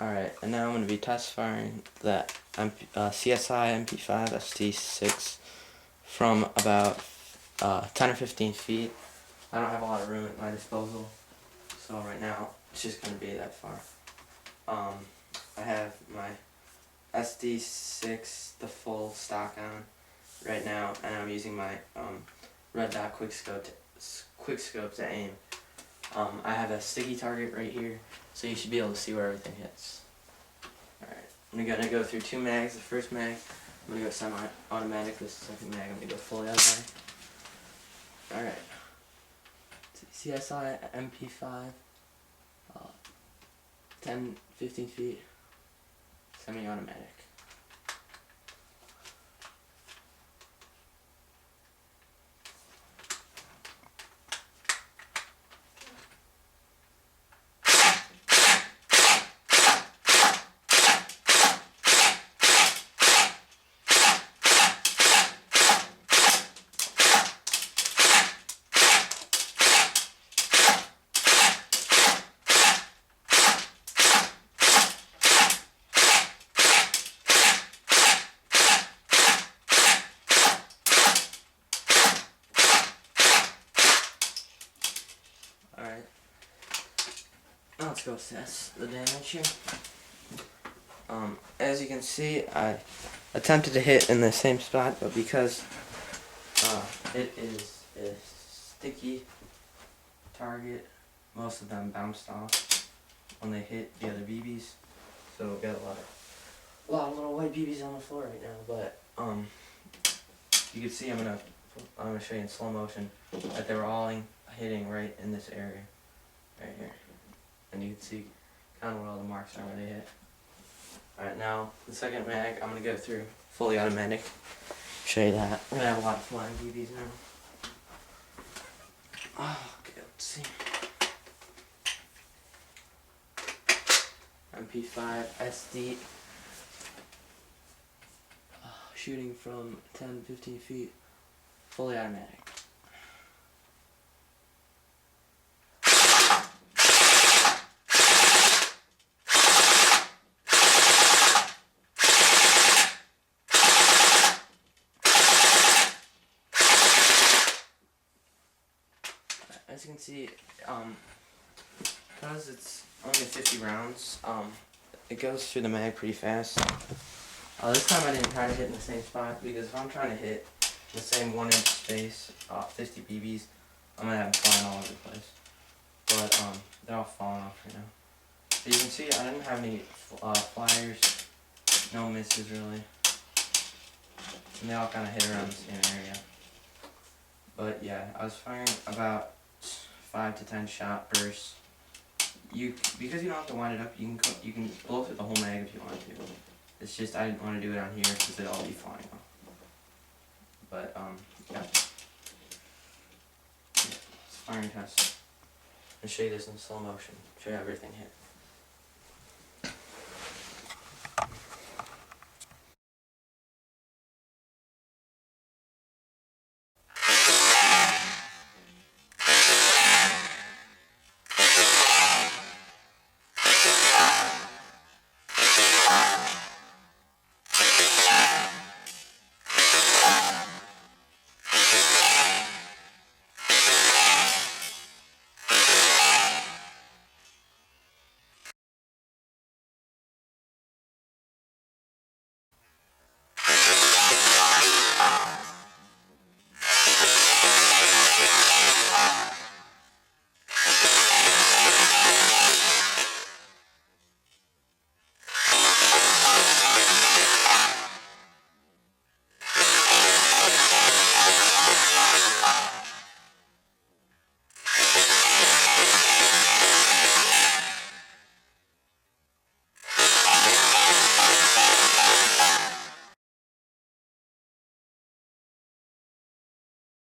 Alright, and now I'm going to be test firing the CSI MP5 ST6 from about 10 or 15 feet. I don't have a lot of room at my disposal, so right now it's just going to be that far. I have my SD6, the full stock on right now, and I'm using my red dot quick scope to aim. I have a sticky target right here, so you should be able to see where everything hits. Alright, I'm going to go through two mags. The first mag, I'm going to go semi-automatic. This second mag, I'm going to go fully automatic. Alright, CSI MP5, 10-15 feet, semi-automatic. Alright, now let's go assess the damage here. As you can see, I attempted to hit in the same spot, but because it is a sticky target, most of them bounced off when they hit the other BBs. So we've got a lot of little white BBs on the floor right now. But you can see I'm gonna show you in slow motion that they were all hitting right in this area, right here, and you can see kind of where all the marks are where they hit. Alright, now the second mag I'm gonna go through fully automatic. Show you that. We're gonna have a lot of flying BBs now. Okay, let's see. MP5 SD, shooting from 10-15 feet, fully automatic. As you can see, because it's only 50 rounds, it goes through the mag pretty fast. This time I didn't try to hit in the same spot, because if I'm trying to hit the same 1 inch space, 50 BBs, I'm going to have them flying all over the place. But they're all falling off right now. So you can see I didn't have any flyers, no misses really. And they all kind of hit around the same area. But yeah, I was firing about 5 to 10 shot bursts. Because you don't have to wind it up, you can blow through the whole mag if you want to. It's just I didn't want to do it on here because they'd all be flying off. But yeah. It's firing test. I'll show you this in slow motion. Show you how everything hit.